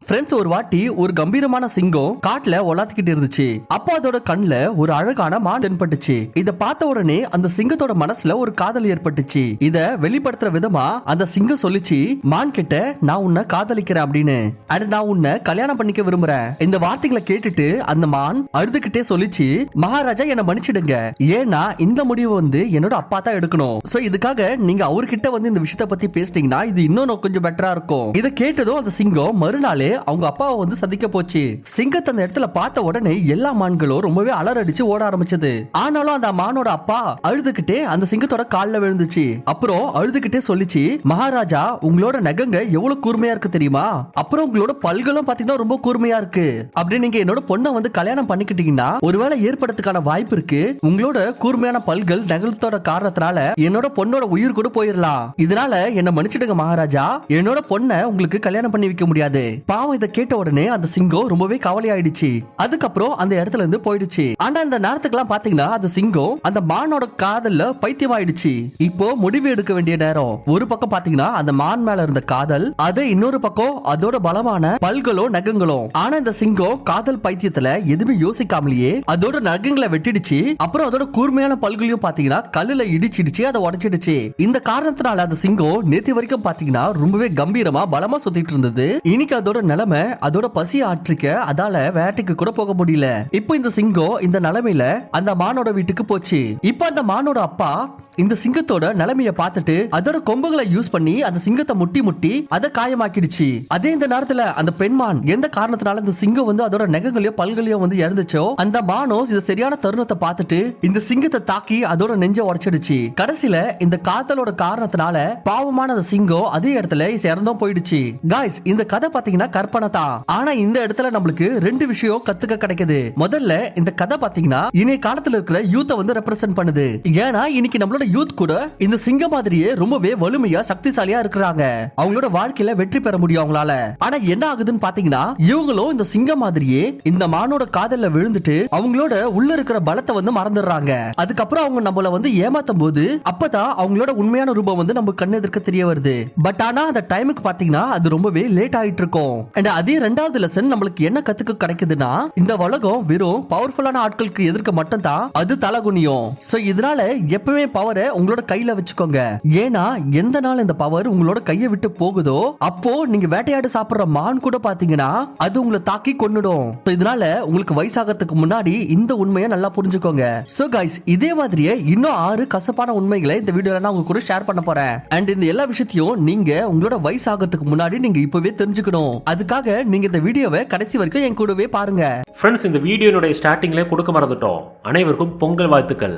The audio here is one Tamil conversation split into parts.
ஃப்ரெண்ட்ஸ், ஒரு வாட்டி ஒரு கம்பீரமான சிங்கம் காட்டுல ஒலாத்திக்கிட்டு இருந்துச்சு. அப்போ அதோட கண்ணுல ஒரு அழகான மான் தென்பட்டுச்சு. இத பார்த்த உடனே அந்த சிங்கத்தோட மனசுல ஒரு காதல் ஏற்பட்டுச்சு. இத வெளிப்படுத்துற விதமா அந்த சிங்கம் சொல்லிச்சு, மான் கிட்ட நான் உன்னை காதலிக்கிறேன் அப்படின்னு, அண்ட் நான் உன்னை கல்யாணம் பண்ணிக்க விரும்புறேன். இந்த வார்த்தைகளை கேட்டுட்டு அந்த மான் அழுதுகிட்டே சொல்லிச்சு, மகாராஜா என்ன மன்னிச்சிடுங்க, ஏன்னா இந்த முடிவு என்னோட அப்பா தான் எடுக்கணும். சோ இதுக்காக நீங்க அவர்கிட்ட இந்த விஷயத்தை பத்தி பேசிட்டீங்கன்னா இது இன்னும் கொஞ்சம் பெட்டரா இருக்கும். இதை கேட்டதும் அந்த சிங்கம் மறுநாளே அவங்க அப்பாவை சந்திக்க போச்சு. சிங்கத்தை அந்த இடத்துல பார்த்த உடனே எல்லா மான்களும் ரொம்பவே அலறடிச்சு ஓட ஆரம்பிச்சது. ஆனாலும் அந்த மானோட அப்பா அழுதுகிட்டே அந்த சிங்கத்தோட கால்ல விழுந்துச்சு. அப்புறம் அழுதுகிட்டே சொல்லிச்சு, மகாராஜா உங்களோட நகங்க எவ்வளவு கூர்மையா இருக்கு தெரியுமா, அப்புறம் உங்களோட பல்களும் பாத்தீங்கன்னா ரொம்ப கூர்மையா இருக்கு. அப்படி நீங்க என்னோட பொண்ணை கல்யாணம் பண்ணிக்கிட்டீங்கன்னா ஒருவேளை ஏற்படுறதுக்கான வாய்ப்பு இருக்கு. உங்களோட கூர்மையான பல்கள் நகலத்தோட காரணத்தினால என்னோட பொண்ணோட உயிர் கூட போயிடலாம். இதனால என்ன மன்னிச்சிடுங்க மகாராஜா, என்னோட பொண்ணை உங்களுக்கு கல்யாணம் பண்ணி வைக்க முடியாது. பாவம் இதை கேட்ட உடனே அந்த சிங்கம் ரொம்பவே கவலையாயிடுச்சு. அதுக்கப்புறம் அந்த இடத்துல இருந்து போயிடுச்சு. ஆனா இந்த நேரத்துக்குலாம் பாத்தீங்கன்னா அந்த சிங்கம் அந்த மானோட காதல்ல பைத்தியமாயிடுச்சு. இப்போ முடிவு எடுக்க வேண்டிய நேரம். ஒரு பக்கம் பாத்தீங்கன்னா அந்த மான் மேல இருந்த காதல், அதே இன்னொரு பக்கம் அதோட பலமான பல்களும் நகங்களும். ஆனா இந்த சிங்கம் காதல் பைத்தியத்துல எதுவுமே யோசிக்காமலேயே அதோட நகங்களை வெட்டிடுச்சு. அப்புறம் அதோட கூர்மையான பல்களையும் பாத்தீங்கன்னா கல்லுல இடிச்சிடுச்சு, அதை உடைச்சிடுச்சு. இந்த காரணத்தினால அந்த சிங்கம் நேத்து வரைக்கும் பாத்தீங்கன்னா ரொம்பவே கம்பீரமா பலமா சுத்திட்டு இருந்தது. இன்னைக்கு அதோட நிலைமை அதோட பசி ஆற்றிக்க அதால வேட்டைக்கு கூட போக முடியல. இப்போ இந்த சிங்கம் இந்த நிலைமையில அந்த மானோட வீட்டுக்கு போச்சு. இப்போ அந்த மானோட அப்பா இந்த சிங்கத்தோட நிலைமைய பார்த்துட்டு அதோட கொம்புகளை யூஸ் பண்ணி அந்த சிங்கத்தை முட்டி முட்டி அதை காயமாக்கிடுச்சு. அதே இந்த நேரத்துல அந்த பெண்மான் எந்த காரணத்தினால இந்த சிங்கம் அதோட நகங்களையோ பல்களையோ இழந்துச்சோ, அந்த மானோ இந்த சரியான தருணத்தை பார்த்துட்டு இந்த சிங்கத்தை தாக்கி அதோட நெஞ்ச உடைச்சிடுச்சு. கடைசியில இந்த காதலோட காரணத்தினால பாவமான அந்த சிங்கம் அதே இடத்துல இறந்தும் போயிடுச்சு. காய்ஸ், இந்த கதை பாத்தீங்கன்னா கற்பனை தான். ஆனா இந்த இடத்துல நம்மளுக்கு ரெண்டு விஷயம் கத்துக்க கிடைக்குது. முதல்ல இந்த கதை பாத்தீங்கன்னா இணைய காலத்துல இருக்கிற யூத்தை ரெப்ரசென்ட் பண்ணுது. ஏன்னா இன்னைக்கு நம்மளோட யூத் கூட இந்த சிங்கம் மாதிரியே ரொம்பவே வலிமையா சக்திசாலியா இருக்கிறாங்க. அவங்களோட வாழ்க்கையில வெற்றி பெற முடியும் அவங்களால. ஆனா என்ன ஆகுதுன்னு பாத்தீங்கன்னா இவங்களும் இந்த சிங்கம் மாதிரியே இந்த மானோட காதல்ல விழுந்துட்டு அவங்களோட உள்ள இருக்கிற பலத்தை மறந்துடுறாங்க. அதுக்கப்புறம் அவங்க நம்மள ஏமாத்தும் போது அப்பதான் அவங்களோட உண்மையான ரூபம் நம்ம கண்ணெதிர்க்க தெரிய வருது. பட் ஆனா அந்த டைமுக்கு பாத்தீங்கன்னா அது ரொம்பவே லேட் ஆயிட்டு இருக்கும். அதே ரெண்டாவது லெசன் நம்மளுக்கு என்ன கத்துக்க கிடைக்குதுன்னா, இந்த உலகம் வெறும் பவர்ஃபுல்லான ஆட்களுக்கு எதிர்க்க மட்டும் தான் அது தலகுனியும். சோ இதனால எப்பவுமே பவர் உங்களோட கையில வச்சுக்கோங்க. ஏன்னா எந்த நாள் இந்த பவர் உங்களோட கையை விட்டு போகுதோ அப்போ நீங்க வேட்டையாடு சாப்பிடுற மான் கூட பாத்தீங்கன்னா அது உங்களை தாக்கி கொன்னுடும். இதனால உங்களுக்கு வயசாகிறதுக்கு முன்னாடி இந்த உண்மையை நல்லா புரிஞ்சுக்கோங்க. சோ கைஸ், இதே மாதிரியே இன்னும் 6 கசப்பான உண்மைகளை இந்த வீடியோல நான் உங்க கூட ஷேர் பண்ண போறேன். அண்ட் இந்த எல்லா விஷயத்தையும் நீங்க உங்களோட வயசாகிறதுக்கு முன்னாடி நீங்க இப்பவே தெரிஞ்சுக்கணும். அதுக்காக நீங்க இந்த வீடியோவை கடைசி வரைக்கும் என் கூடவே பாருங்க. ஃப்ரெண்ட்ஸ், இந்த வீடியோனுடைய ஸ்டார்டிங்ல கொடுக்க மறந்துட்டோம். அனைவருக்கும் பொங்கல் வாழ்த்துக்கள்.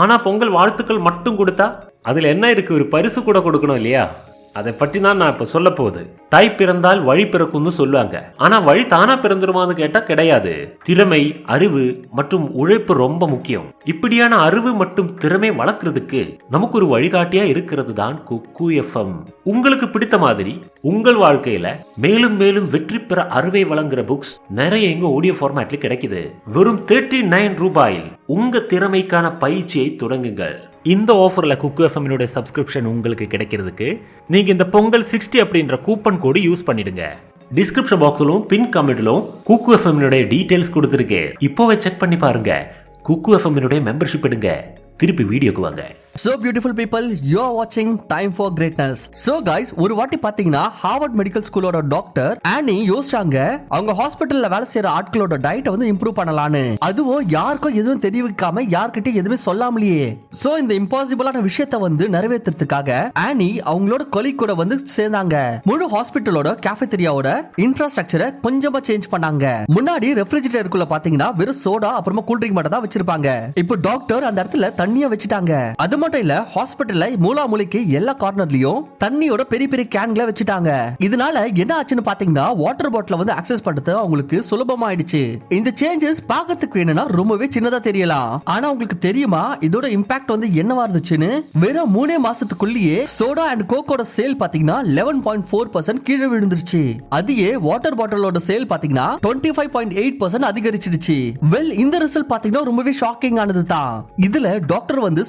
ஆனா பொங்கல் வாழ்த்துக்கள் மட்டும் கொடுத்தா அதுல என்ன இருக்கு, ஒரு பரிசு கூட கொடுக்கணும் இல்லையா? அதை பற்றி தான் நான் இப்ப சொல்ல போகுது. தாய் பிறந்தால் வழி பிறக்கும்னு சொல்லுவாங்க. ஆனா வழி தானா பிறந்துருமான்னு கேட்டா கிடையாது. திறமை, அறிவு மற்றும் உழைப்பு ரொம்ப முக்கியம். இப்படியான அறிவு மற்றும் திறமை வளர்க்கறதுக்கு நமக்கு ஒரு வழிகாட்டியா இருக்கிறது தான் குக்கு எஃப்எம். உங்களுக்கு பிடித்த மாதிரி உங்கள் வாழ்க்கையில மேலும் மேலும் வெற்றி பெற அறிவை வழங்குற புக்ஸ் நிறைய எங்க ஆடியோ ஃபார்மேட்ல கிடைக்குது. வெறும் 39 ரூபாயில் உங்க திறமைக்கான பயிற்சியை தொடங்குங்கள். இந்த ஆஃபர்ல குக்கு எஃப்எம்னுடைய சப்ஸ்கிரிப்ஷன் உங்களுக்கு கிடைக்கிறதுக்கு நீங்க இந்த பொங்கல் 60 அப்படின்ற கூப்பன் கோடு யூஸ் பண்ணிடுங்க. டிஸ்கிரிப்ஷன் பாக்ஸ்லும் பின் கமெண்ட்லும் குக்கு எஃப்எம்னுடைய டீடைல்ஸ் கொடுத்துருக்கு. இப்போவே செக் பண்ணி பாருங்க. குக்கு எஃப்எம்னுடைய மெம்பர்ஷிப் எடுங்க. திருப்பி வீடியோக்கு வாங்க. So beautiful people, you are watching Time for Greatness. So guys, ஒரு வாட்டி பாத்தீங்கன்னா ஹார்வர்ட் மெடிக்கல் ஸ்கூலோட டாக்டர் ஆனி யோசிச்சாங்க அவங்க ஹாஸ்பிடல்ல வேலை செய்யற ஆட்களோட டயட்டை இம்ப்ரூவ் பண்ணலான்னு. அதுவும் யாருக்கும் எதுவும் தெரிவிக்காம யார்கிட்ட எதுவுமே சொல்லாமலேயே. சோ இந்த இம்பாசிபிளான விஷயத்தை நிறைவேற்றுறதுக்காக ஆனி அவங்களோட கொலீக் கூட சேர்ந்தாங்க. முழு ஹாஸ்பிட்டலோட கேஃபேட்டரியாவோட இன்ஃப்ராஸ்ட்ரக்சரை கொஞ்சமா சேஞ்ச் பண்ணாங்க. முன்னாடி ரெஃப்ரிஜரேட்டருக்குள்ள பாத்தீங்கன்னா வெறும் சோடா அப்புறமா கூல்ட்ரிங்க் மட்டும் தான் வச்சிருப்பாங்க. இப்போ டாக்டர் அந்த இடத்துல தண்ணிய வச்சுட்டாங்க. அது மட்டும் இல்ல, ஹாஸ்பிடல்ல மூலா மூலைக்கு எல்லா கார்னர்லயும் தண்ணியோட பெரிய பெரிய கேன்களை வச்சுட்டாங்க. இதனால என்ன ஆச்சுன்னு பாத்தீங்கன்னா வாட்டர் பாட்டில அக்சஸ் பண்றது அவங்களுக்கு சுலபமாயிடுச்சு. இந்த சேஞ்சஸ் பார்க்கிறதுக்கு வேணும்னா ரொம்பவே சின்னதா தெரியலாம். ஆனா உங்களுக்கு தெரியுமா இதோட இம்பாக்ட் என்னவா இருந்துச்சுன்னு? வெறும் 3 மாசத்துக்குள்ளேயே சோடா அண்ட் கோக்கோட சேல் பாத்தீங்கன்னா 11.4% கீழே விழுந்துருச்சு. அதையே வாட்டர் பாட்டிலோட சேல் பாத்தீங்கன்னா 25.8% அதிகரிச்சிடுச்சு. வெல், இந்த ரிசல்ட் பாத்தீங்கன்னா ரொம்பவே ஷாக்கிங் ஆனது தான். இதுல டாக்டர்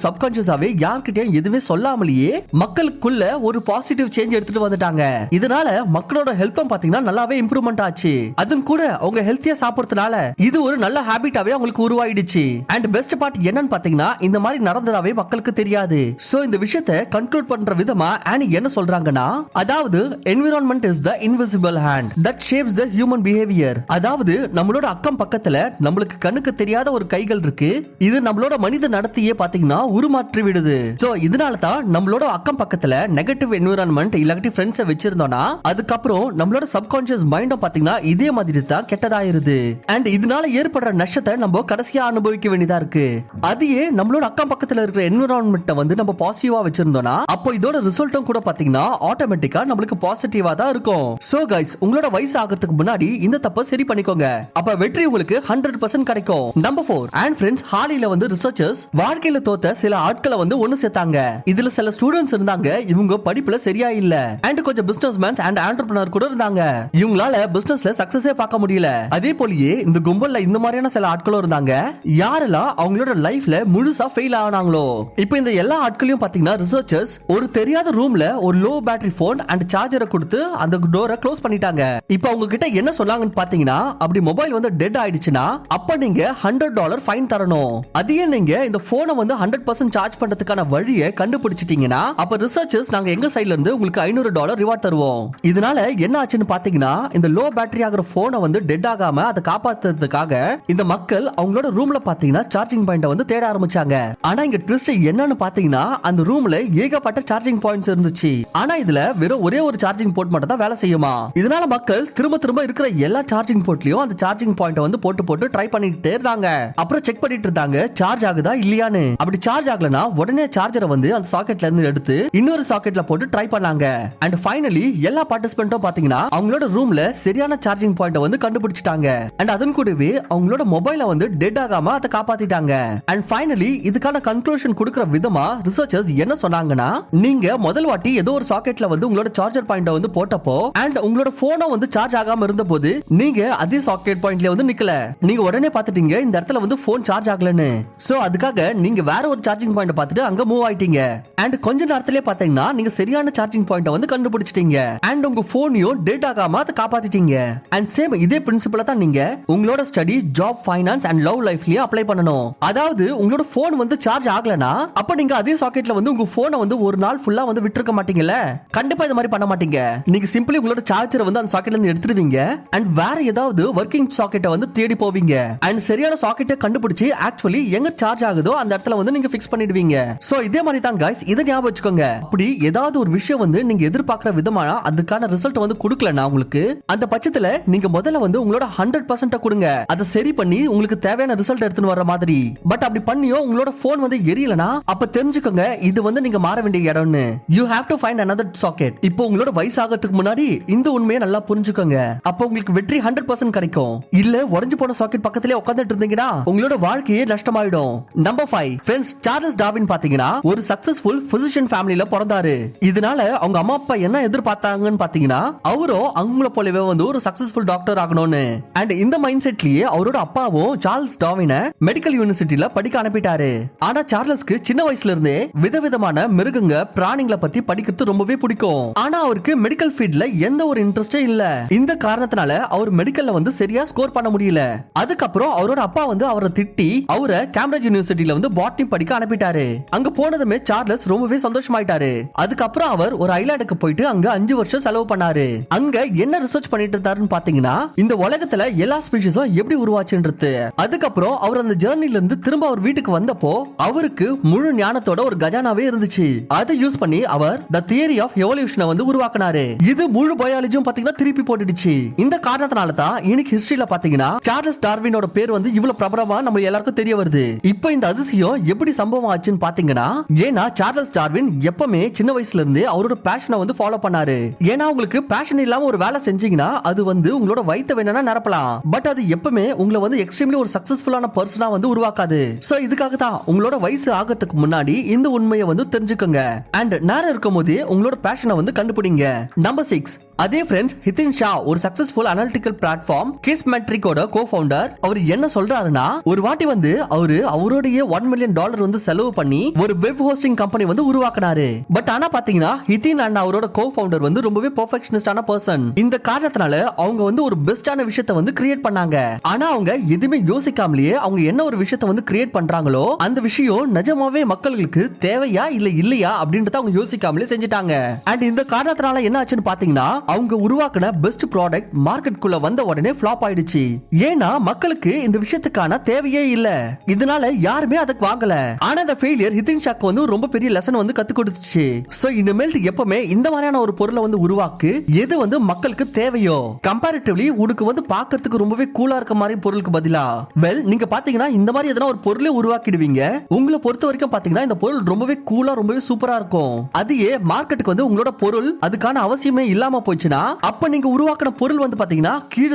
சப்கான்ஷியஸாவே யார்கிட்டயும் எதுவுமே சொல்லாமலேயே மக்களுக்குள்ள ஒரு பாசிட்டிவ் சேஞ்ச் எடுத்துட்டு வந்துட்டாங்க. இதனால மக்களோட ஹெல்த்தும் பாத்தீங்கன்னா நல்லாவே இம்ப்ரூவ்மெண்ட் ஆச்சு. அதுவும் கூட அவங்க ஹெல்த்தியா சாப்பிடுறதுனால இது ஒரு நல்ல ஹாபிட்டாவே அவங்களுக்கு உருவாயிடுச்சு. அண்ட் பெஸ்ட் பார்ட் என்னன்னு பாத்தீங்கன்னா இந்த மாதிரி நடந்ததாவே மக்களுக்கு தெரியாது. சோ இந்த விஷயத்தை கன்க்ளூட் பண்ற விதமா ஆனி என்ன சொல்றாங்கன்னா, அதாவது environment is the invisible hand that shapes the human behavior. அதாவது நம்மளோட அக்கம் பக்கத்துல நம்மளுக்கு கண்ணுக்கு தெரியாத ஒரு கைகள் இருக்கு. இது நம்மளோட மனித நடத்தையே பாத்தீங்கன்னா உருமாற்றி விடுது. சோ இதனால தான் நம்மளோட அக்கம் பக்கத்துல நெகட்டிவ் என்விரான்மெண்ட் இல்லாட்டி ஃப்ரெண்ட்ஸை வச்சிருந்தோம்னா அதுக்கப்புறம் நம்மளோட சப்கான்ஷியஸ் மைண்டும் பாத்தீங்கன்னா இதே மாதிரி தான் கெட்டதாயிருது. அண்ட் இதனால ஏற்படுற நஷ்டத்தை நம்ம கடைசியா அனுபவிக்க வேண்டியதா இருக்கு. அதையே நம்மளோட அக்கம் பக்கத்துல இருக்கிற என்விரான்மெண்ட்டை வந்து நம்ம பாசிட்டிவா வச்சிருந்தோம்னா அப்போ இதோட ரிசல்ட்டும் கூட பாத்தீங்கன்னா ஆட்டோமேட்டிக்கா நம்மளுக்கு பாசிட்டிவா தான் இருக்கும். சோ கைஸ், உங்களோட வயசு ஆகிறதுக்கு முன்னாடி இந்த தப்பை சரி பண்ணிக்கோங்க. அப்ப வெற்றி உங்களுக்கு 100% கிடைக்கும். நம்பர் 4 அண்ட் ஃப்ரெண்ட்ஸ், ஹாலில வந்து ரிசர்ச்சர்ஸ் வாழ்க்கையில தோத்த சில ஆட்களை வந்து ஒன்னு சேர்த்தாங்க. இதுல சில ஸ்டூடெண்ட்ஸ் இருந்தாங்க, இவங்க படிப்புல சரியா இல்ல. அண்ட் கொஞ்சம் பிசினஸ்மேன்ஸ் அண்ட் ஆண்டர்பிரினர் கூட இருந்தாங்க. இவங்களால பிசினஸ்ல சக்சஸே பார்க்க முடியல. அதே போலயே இந்த கும்பல்ல இந்த மாதிரியான சில ஆட்களும் இருந்தாங்க, யாரெல்லாம் அவங்களோட லைஃப்ல முழுசா ஃபெயில் ஆனாங்களோ. இப்போ இந்த எல்லா ஆட்களையும் பாத்தீங்கன்னா ரிசர்ச்சர்ஸ் ஒரு தெரியாத ரூம்ல ஒரு லோ பேட்டரி போன் அண்ட் சார்ஜரை கொடுத்து அந்த டோரை க்ளோஸ் பண்ணிட்டாங்க. இப்போ அவங்க கிட்ட என்ன சொன்னாங்கன்னு பாத்தீங்கன்னா, அப்படி மொபைல் வந்து டெட் ஆயிடுச்சுன்னா அப்ப நீங்க $100 ஃபைன் தரணும். அதையே நீங்க இந்த போனை வந்து 100% சார்ஜ் பண்றதுக்கான வழியை கண்டுபிடிச்சிட்டீங்கன்னா அப்ப ரிசர்ச்சர்ஸ் நாங்க எங்க சைடுல இருந்து உங்களுக்கு $500 ரிவார்ட் தருவோம். இதனால என்ன ஆச்சுன்னு பாத்தீங்கன்னா, இந்த லோ பேட்டரி ஆகிற போனை வந்து டெட் ஆகாம அதை காப்பாத்துறதுக்காக இந்த மக்கள் அவங்களோட ரூம்ல பாத்தீங்கன்னா சார்ஜிங் பாயிண்ட் வந்து தேட ஆரம்பிச்சாங்க. ஆனா இங்க ட்விஸ்ட் என்னன்னு பாத்தீங்கன்னா, அந்த ரூம்ல ஏகப்பட்ட சார்ஜிங் பாயிண்ட்ஸ் இருந்துச்சு. ஆனா இதுல வெறும் ஒரே ஒரு சார்ஜிங் போர்ட் மட்டும் தான் வேலை செய்யுமா. இதனால மக்கள் திரும்ப திரும்ப இருக்கிற எல்லா சார்ஜிங் போர்ட்லயும் அந்த சார்ஜிங் பாயிண்ட் வந்து போட்டு ட்ரை பண்ணிட்டே இருந்தாங்க. அப்புறம் செக் பண்ணிட்டு இருந்தாங்க சார்ஜ் ஆகுதா இல்லையான்னு. அப்படி சார்ஜ் ஆகலனா உடனே சார்ஜரை வந்து அந்த சாக்கெட்ல இருந்து எடுத்து இன்னொரு சாக்கெட்ல போட்டு ட்ரை பண்ணாங்க. அண்ட் ஃபைனலி எல்லா பார்ட்டிசிபென்ட்டும் பாத்தீங்கன்னா அவங்களோட ரூம்ல சரியான சார்ஜிங் பாயிண்ட் வந்து கண்டுபிடிச்சிட்டாங்க. அண்ட் அதன் கூடவே அவங்களோட மொபைலை வந்து டெட் ஆகாம அதை காப்பாத்திட்டாங்க. அண்ட் ஃபைனலி இதுக்கான கன்க்ளூஷன் கொடுக்கிற விதமா ரிசர்ச்சர்ஸ் என்ன சொன்னாங்கன்னா, நீங்க முதல் வாட்டி ஏதோ ஒரு சாக்கெட்ல வந்து உங்களோட சார்ஜர் பாயிண்ட் வந்து போட்டப்போ அண்ட் உங்களோட போனை வந்து சார்ஜ் ஆகாம இருந்தபோது நீங்க அதே சாக்கெட் பாயிண்ட்ல வந்து நிக்கல. நீங்க உடனே பாத்துட்டீங்க இந்த இடத்துல வந்து போன் சார்ஜ் ஆகலன்னு. சோ அதுக்காக நீங்க வேற ஒரு சார்ஜிங் பாயிண்ட் பார்த்துட்டு அங்க மூவ் ஆயிட்டீங்க. அண்ட் கொஞ்ச நேரத்திலே பாத்தீங்கன்னா நீங்க சரியான சார்ஜிங் பாயிண்ட் வந்து கண்டுபிடிச்சிட்டீங்க. அண்ட் உங்க போனையும் டெட் ஆகாம அதை காப்பாத்திட்டீங்க. அண்ட் சேம் இதே பிரின்சிபலை தான் நீங்க உங்களோட study, job, finance and love லைஃப்லயே அப்ளை பண்ணணும். அதாவது உங்களோட போன் வந்து சார்ஜ் ஆகலனா அப்ப நீங்க அதே சாக்கெட்ல வந்து உங்க போனை வந்து ஒரு நாள் ஃபுல்லா வந்து விட்டுருக்க மாட்டீங்கல்ல. கண்டிப்பா இது மாதிரி பண்ண மாட்டீங்க. நீங்க சிம்பிளி உங்களோட சார்ஜரை வந்து அந்த சாக்கெட்ல இருந்து எடுத்துடுவீங்க அண்ட் வேற ஏதாவது ஒர்க்கிங் சாக்கெட்டை வந்து தேடி போவீங்க. அண்ட் சரியான சாக்கெட்டை கண்டுபிடிச்சு ஆக்சுவலி எங்க சார்ஜ் ஆகுதோ அந்த இடத்துல வந்து நீங்க ஃபிக்ஸ் பண்ணிடுவீங்க. சோ இதே மாதிரி தான் गाइस, இதை ஞாபகம் வச்சுக்கோங்க. அப்படி ஏதாவது ஒரு விஷயம் வந்து நீங்க எதிர்பார்க்கிற விதமான அதுக்கான ரிசல்ட் வந்து கொடுக்கலனா உங்களுக்கு அந்த பட்சத்துல நீங்க முதல்ல வந்து உங்களோட 100% கொடுங்க. அதை சரி பண்ணி உங்களுக்கு தேவையான ரிசல்ட் எடுத்துன்னு வர மாதிரி. பட் அப்படி பண்ணியோ உங்களோட போன் வந்து எரியலனா அப்ப தெரிஞ்சுக்கோங்க இது வந்து நீங்க மாற வேண்டிய இடம்னு. You have to find another socket. இப்போ உங்களோட வயசு ஆகிறதுக்கு முன்னாடி இந்த உண்மையை நல்லா புரிஞ்சுக்கோங்க. அப்ப உங்களுக்கு வெற்றி 100% கிடைக்கும். இல்ல உடைஞ்சு போன சாக்கெட் பக்கத்திலே உட்கார்ந்துட்டு இருந்தீங்கன்னா உங்களோட வாழ்க்கையே நஷ்டமாயிடும். நம்பர் 5 ஃப்ரெண்ட்ஸ், சார்லஸ் டார்வின் பாத்தீங்கன்னா ஒரு சக்சஸ்ஃபுல் பிசிஷியன் ஃபேமிலில பிறந்தாரு. இதனால அவங்க அம்மா அப்பா என்ன எதிர்பார்த்தாங்கன்னு பாத்தீங்கன்னா அவரும் அவங்கள போலவே வந்து ஒரு சக்சஸ்ஃபுல் டாக்டர் ஆகணும்னு. அண்ட் இந்த மைண்ட் செட்லயே அவரோட அப்பாவும் சார்லஸ் டார்வினை மெடிக்கல் யூனிவர்சிட்டியில படிக்க அனுப்பிட்டாரு. ஆனா சார்லஸ்க்கு சின்ன வயசுல இருந்தே விதவிதமான மிருகங்க, பிராணிகளை பத்தி படிக்கிறது ரொம்பவே பிடிக்கும். ஆனா அவருக்கு மெடிக்கல் ஃபீல்ட்ல எந்த ஒரு இன்ட்ரெஸ்டே இல்ல. இந்த காரணத்தினால அவர் மெடிக்கல்ல வந்து சரியா ஸ்கோர் பண்ண முடியல. அதுக்கப்புறம் அவரோட அப்பா வந்து அவரை திட்டி அவரை கேம்பிரிட்ஜ் யூனிவர்சிட்டியில வந்து பாட்னி படிக்க அனுப்பிட்டாரு. அங்க போனதுமே சார்லஸ் ரொம்பவே சந்தோஷமாயிட்டாரு. அதுக்கப்புறம் அவர் ஒரு ஐலாண்டுக்கு போயிட்டு அங்க 5 வருஷம் செலவு பண்ணாரு. அங்க என்ன ரிசர்ச் பண்ணிட்டு இருந்தாருன்னு பாத்தீங்கன்னா இந்த உலகத்துல எல்லா ஸ்பீஷிஸும் எப்படி உருவாச்சுன்றது. அதுக்கப்புறம் அவர் அந்த ஜர்னில இருந்து திரும்ப அவர் வீட்டுக்கு வந்தப்போ அவருக்கு முழு ஞானத்தோட ஒரு கஜானாவே இருந்துச்சு. அதை யூஸ் பண்ணி அவர் தி தியரி ஆஃப் எவல்யூஷனை வந்து உருவாக்குனாரு. இது முழு பயாலஜியும் பாத்தீங்கன்னா திருப்பி போட்டுடுச்சு. இந்த காரணத்தினால தான் இன்னைக்கு ஹிஸ்டரியில பாத்தீங்கன்னா சார்லஸ் டார்வினோட பேர் வந்து இவ்வளவு பிரபலமா நம்ம எல்லாருக்கும் தெரிய வருது. இப்போ இந்த அதிசயம் எப்படி சம்பவம் ஆச்சுன்னு பாத்தீங்கன்னா, ஏன்னா சார்லஸ் டார்வின் எப்பவுமே சின்ன வயசுல இருந்து அவரோட பேஷனை வந்து ஃபாலோ பண்ணாரு. ஏன்னா உங்களுக்கு பேஷன் இல்லாம ஒரு வேலை செஞ்சீங்கன்னா அது வந்து உங்களோட வயித்தை வேணும்னா நிரப்பலாம். பட் அது எப்பவுமே உங்களை வந்து எக்ஸ்ட்ரீம்லி ஒரு சக்சஸ்ஃபுல்லான பர்சனா வந்து உருவாக்காது. சோ இதுக்காக தான் உங்களோட வயசு ஆகிறதுக்கு முன்னாடி இந்த உண்மையை வந்து தெரிஞ்சுக்கோங்க. அண்ட் நேரம் இருக்கும் போது உங்களோட பேஷனை வந்து கண்டுபிடிங்க. நம்பர் 6 அதே ஃப்ரெண்ட்ஸ் ஹிதின் ஷா ஒரு சக்சஸ்ஃபுல் அனாலிட்டிக்கல் பிளாட்ஃபார்ம் கிஸ் மெட்ரிக்கோட கோ-ஃபவுண்டர். அவர் என்ன சொல்றாருன்னா, ஒரு வாட்டி வந்து அவருடைய $1 million வந்து செலவு பண்ணி ஒரு வெப் ஹோஸ்டிங் கம்பெனி வந்து உருவாக்குனாரு. பட் ஆனா பாத்தீங்கன்னா ஹிதின் அண்ட் அவரோட கோ-ஃபவுண்டர் வந்து ரொம்பவே பெர்ஃபெக்ஷனிஸ்டான பர்சன். இந்த காரணத்தினால அவங்க வந்து ஒரு பெஸ்டான விஷயத்தை வந்து கிரியேட் பண்ணாங்க. ஆனா அவங்க எதுவுமே யோசிக்காமலேயே அவங்க என்ன ஒரு விஷயத்தை வந்து கிரியேட் பண்றாங்களோ அந்த விஷயம் நிஜமாவே மக்களுக்கு தேவையா இல்லையா அப்படின்றத அவங்க யோசிக்காமலே செஞ்சுட்டாங்க. அண்ட் இந்த காரணத்தினால என்ன ஆச்சுன்னு பாத்தீங்கன்னா அவங்க உருவாக்கின பெஸ்ட் ப்ராடக்ட் மார்க்கெட்டுக்குள்ள வந்த உடனே ஃப்ளாப் ஆயிடுச்சு. ஏன்னா மக்களுக்கு இந்த விஷயத்துக்கான தேவையே இல்ல. இதனால யாருமே அதுக்கு வாங்கல. ஆனா இந்த ஃபெயிலியர் ஹிதின் ஷாக்கு வந்து ரொம்ப பெரிய லெசன் வந்து கத்து கொடுத்துச்சு. சோ இனிமேல் எப்பவுமே இந்த மாதிரியான ஒரு பொருளை வந்து உருவாக்கு எது வந்து மக்களுக்கு தேவையோ, கம்பேரிட்டிவ்லி உனக்கு வந்து பார்க்கிறதுக்கு ரொம்பவே கூலா இருக்க மாதிரி பொருளுக்கு பதிலா நீங்க பாத்தீங்கன்னா இந்த மாதிரி எதனா ஒரு பொருளை உருவாக்கிடுவீங்க. உங்களை பொறுத்த வரைக்கும் பாத்தீங்கன்னா இந்த பொருள் ரொம்பவே கூலா ரொம்பவே சூப்பரா இருக்கும். அதையே மார்க்கெட்டுக்கு வந்து உங்களோட பொருள் அதுக்கான அவசியமே இல்லாம போச்சுன்னா அப்ப நீங்க உருவாக்கின பொருள் வந்து பாத்தீங்கன்னா கீழே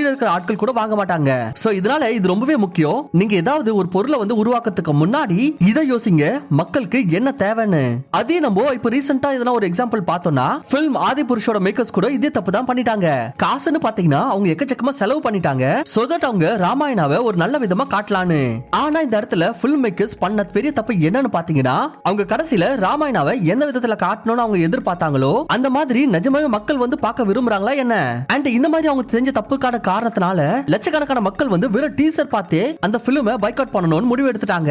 இருக்கிற ஆட்கள் கூட வாங்க மாட்டாங்க. சோ இதனால இது ரொம்பவே முக்கியம். நீங்க ஏதாவது ஒரு பொருளை வந்து உருவாக்குறதுக்கு முன்னாடி இதை யோசிங்க, மக்களுக்கு என்ன தேவைன்னு. அதே நம்ம இப்ப ரீசெண்டா இதெல்லாம் ஒரு எக்ஸாம்பிள் பார்த்தோம்னா ஃபிலிம் ஆதி புருஷோட மேக்கர்ஸ் கூட இதே தப்பு தான் பண்ணிட்டாங்க. காசுன்னு பாத்தீங்கன்னா அவங்க எக்கச்சக்கமா செலவு பண்ணிட்டாங்க சோ தட் அவங்க ராமாயணாவை ஒரு நல்ல விதமா காட்டலான்னு. ஆனா இந்த இடத்துல ஃபிலிம் மேக்கர்ஸ் பண்ண பெரிய தப்பு என்னன்னு பாத்தீங்கன்னா அவங்க கடைசியில ராமாயணாவை எந்த விதத்துல காட்டணும்னு அவங்க எதிர்பார்த்தாங்களோ அந்த மாதிரி நிஜமாவே மக்கள் வந்து பார்க்க விரும்புறாங்களா என்ன? அண்ட் இந்த மாதிரி அவங்க செஞ்ச தப்புக்கான காரணத்தினால லட்சக்கணக்கான மக்கள் வந்து வெறும் டீசர் பார்த்தே அந்த ஃபிலிமை பாய்காட் பண்ணணும்னு முடிவு எடுத்துட்டாங்க.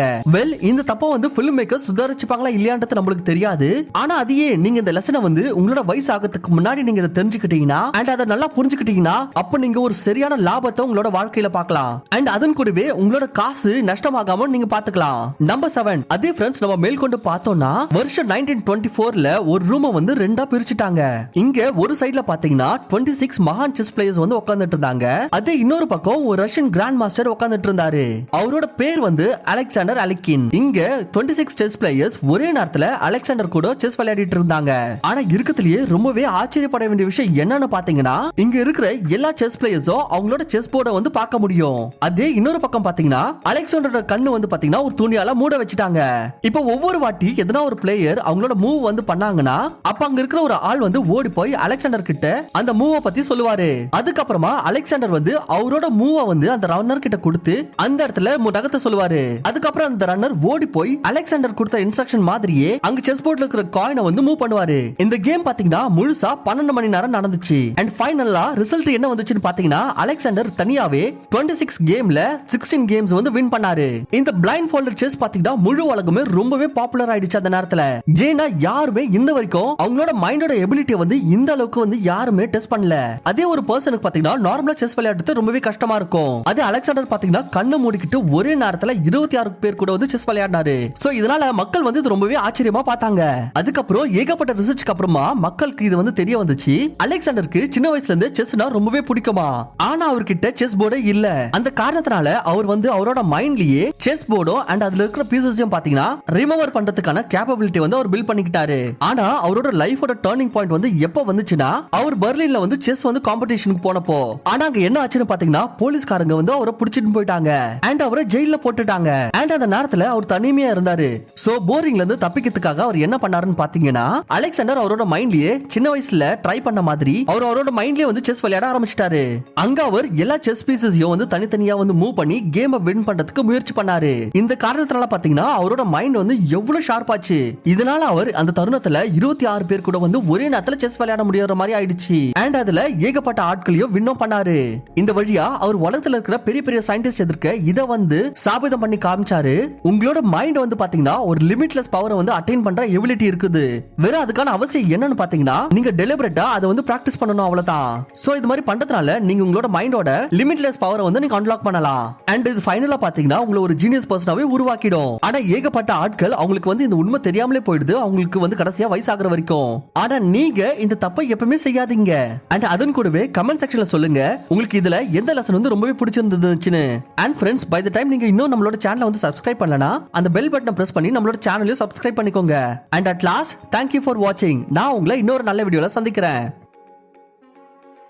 இந்த தப்ப வந்து ஃபிலிம் மேக்கர்ஸ் சுதாரிச்சுப்பாங்களா இல்லையான்றது நம்மளுக்கு தெரியாது. ஆனா அதையே நீங்க இந்த லெசனை வந்து உங்களோட வயசு ஆகிறதுக்கு முன்னாடி நீங்க இதை தெரிஞ்சுக்கிட்டீங்கன்னா அண்ட் அதை நல்லா புரிஞ்சுக்கிட்டீங்கன்னா அப்ப நீங்க ஒரு சரியான லாபத்தை உங்களோட வாழ்க்கையில பார்க்கலாம். அண்ட் அதன் கூடவே உங்களோட காசு நஷ்டமாகாம நீங்க பாத்துக்கலாம். நம்பர் 7 அதே ஃப்ரெண்ட்ஸ் நம்ம மேல் கொண்டு பார்த்தோம்னா வருஷம் 1924ல ஒரு ரூமை வந்து ரெண்டா பிரிச்சுட்டாங்க. இங்க ஒரு சைடுல பாத்தீங்கன்னா 26 மகான் செஸ் பிளேயர்ஸ் வந்து உட்கார்ந்துட்டு இருந்தாங்க. அதே இன்னொரு பக்கம் ஒரு ரஷ்யன் கிராண்ட் மாஸ்டர் உட்கார்ந்துட்டு இருந்தாரு. அவரோட பேர் வந்து அலெக்சாண்டர் அலிக்கின். இங்க 26 செஸ் பிளேயர்ஸ் ஒரே நேரத்துல அலெக்சாண்டர் கூட செஸ் விளையாடிட்டு இருந்தாங்க. ஆனா இருக்கத்திலேயே ரொம்பவே ஆச்சரியப்பட வேண்டிய விஷயம் என்னன்னு பாத்தீங்கன்னா இங்க இருக்கிற எல்லா செஸ் பிளேயர்ஸும் அவங்களோட செஸ் போர்டை வந்து பார்க்க முடியும். அதே இன்னொரு பக்கம் பாத்தீங்கன்னா அலெக்சாண்டரோட கண்ணு வந்து பாத்தீங்கன்னா ஒரு துணியால மூட வச்சுட்டாங்க. இப்போ ஒவ்வொரு வாட்டி எதனா ஒரு பிளேயர் அவங்களோட மூவ் வந்து பண்ணாங்கன்னா அப்ப அங்க இருக்கிற ஒரு ஆள் வந்து ஓடி போய் அலெக்சாண்டர் கிட்ட அந்த மூவ பத்தி சொல்லுவாரு. அதுக்கப்புறமா அலெக்சாண்டர் வந்து அவரோட மூவ வந்து அந்த ரன்னர் கிட்ட கொடுத்து அந்த இடத்துல நகர்த்த சொல்லுவாரு. அதுக்கப்புறம் அந்த ரன்னர் ஓடி போய் அலெக்சாண்டர் கொடுத்த இன்ஸ்ட்ரக்ஷன் மாதிரியே அங்க செஸ் போர்ட்ல இருக்கிற காயினை வந்து மூவ் பண்ணுவாரு. இந்த கேம் பாத்தீங்கன்னா முழுசா 12 மணி நேரம் நடந்துச்சு. அண்ட் ஃபைனலா ரிசல்ட் என்ன வந்துச்சுன்னு பாத்தீங்கன்னா அலெக்சாண்டர் தனியாவே 26 கேம்ல 16 கேம்ஸ் வந்து வின் பண்ணாரு. இந்த பிளைண்ட் ஃபோல்டர் செஸ் பாத்தீங்கன்னா முழு உலகமே ரொம்பவே பாப்புலர் ஆயிடுச்சு அந்த நேரத்துல. ஏன்னா யாருமே இந்த வரைக்கும் அவங்களோட மைண்டோட எபிலிட்டியை வந்து இந்த அளவுக்கு வந்து யாருமே டெஸ்ட் பண்ணல. அதே ஒரு பர்சனுக்கு பாத்தீங்கன்னா நார்மலா செஸ் விளையாடுறது ரொம்பவே கஷ்டமா இருக்கும். அதே அலெக்சாண்டர் பாத்தீங்கன்னா கண்ணு மூடிக்கிட்டு ஒரே நேரத்துல 26 பேர் கூட வந்து செஸ் விளையாடினாரு. சோ இதனால மக்கள் வந்து இது ரொம்பவே ஆச்சரியமா பார்த்தாங்க. அதுக்கப்புறம் ஏகப்பட்ட ரிசர்ச்க்கு அப்புறமா மக்களுக்கு இது வந்து தெரிய வந்துச்சு அலெக்சாண்டருக்கு சின்ன வயசுல இருந்து செஸ்னா ரொம்பவே பிடிக்குமா. ஆனா அவர்கிட்ட செஸ் போர்டே இல்ல. அந்த காரணத்தினால அவர் வந்து அவரோட மைண்ட்லயே செஸ் போர்டும் அண்ட் அதுல இருக்கிற பீசஸையும் பாத்தீங்கன்னா ரிமெம்பர் பண்றதுக்கான கேப்பபிலிட்டி வந்து அவர் பில்ட் பண்ணிக்கிட்டாரு. ஆனா அவரோட லைஃபோட டர்னிங் பாயிண்ட் வந்து எப்ப வந்துச்சுன்னா அவர் பெர்லின்ல வந்து செஸ் வந்து காம்படிஷனுக்கு போனப்போ. ஆனா அங்க என்ன ஆச்சுன்னு பாத்தீங்கன்னா போலீஸ்காரங்க வந்து அவரை புடிச்சிட்டு போயிட்டாங்க அண்ட் அவரை ஜெயில போட்டுட்டாங்க. அண்ட் அந்த நேரத்துல அவர் தனிமையா இருந்தாரு. சோ போரிங்ல இருந்து தப்பிக்கிறதுக்காக அவர் என்ன பண்ணாருன்னு பாத்தீங்கன்னா அலெக்சாண்டர் அவரோட மைண்ட்லயே சின்ன வயசுல ட்ரை பண்ண மாதிரி அவரோட மைண்ட்லயே வந்து செஸ் விளையாட ஆரம்பிச்சிட்டாரு. அங்க அவர் எல்லா செஸ் பீசஸையும் வந்து தனித்தனியா வந்து மூவ் பண்ணி கேமை வின் பண்றதுக்கு முயற்சி பண்ணாரு. இந்த காரணத்தினால பாத்தீங்கன்னா அவரோட மைண்ட் வந்து எவ்வளவு ஷார்ப் ஆச்சு. இதனால அவர் அந்த தருணத்துல 26 பேர் கூட வந்து ஒரே நேரத்துல செஸ் விளையாட முடியாத மாதிரி ஆயிடுச்சு. அண்ட் அதுல ஏகப்பட்ட ஆட்களையும் வின்னும் பண்ணாரு. இந்த வழியா அவர் உலகத்துல இருக்கிற பெரிய பெரிய சயின்டிஸ்ட் எதிர்க்க இத வந்து சாபிதம் பண்ணி காமிச்சாரு. உங்களோட மைண்ட் வந்து பாத்தீங்கன்னா ஒரு லிமிட்லெஸ் பவரை வந்து அட்டைன் பண்ற எபிலிட்டி இருக்குது. வேற அதுக்கான அவசியம் என்னன்னு பாத்தீங்கன்னா நீங்க டெலிபரேட்டா அதை வந்து பிராக்டிஸ் பண்ணணும் அவ்வளவுதான். சோ இது மாதிரி பண்றதுனால நீங்க உங்களோட மைண்டோட லிமிட்லெஸ் பவரை வந்து நீங்க அன்லாக் பண்ணலாம். அண்ட் இது ஃபைனலா பாத்தீங்கன்னா உங்களை ஒரு ஜீனியஸ் பர்சனாவே உருவாக்கிடும். ஆனா ஏகப்பட்ட ஆட்கள் அவங்களுக்கு வந்து இந்த உண்மை தெரியாமலே போயிடுது அவங்களுக்கு வந்து கடைசியா வயசாகிற வரைக்கும். ஆனா நீங்க இந்த தப்பை எப்பவுமே செய்யாதீங்க. அண்ட் அதன் கூடவே கமெண்ட் செக்ஷன்ல சொல்லுங்க உங்களுக்கு இதுல எந்த லெசன் வந்து ரொம்பவே பிடிச்சிருந்துச்சுன்னு. And friends by the time நீங்க இன்னும் நம்மளோட சேனலை வந்து சப்ஸ்கிரைப் பண்ணலனா அந்த பெல் பட்டனை பிரஸ் பண்ணி நம்மளோட சேனலையும் சப்ஸ்கிரைப் பண்ணிக்கோங்க. And at last thank you for வாட்சிங். நான் உங்களை இன்னொரு நல்ல வீடியோல சந்திக்கிறேன்.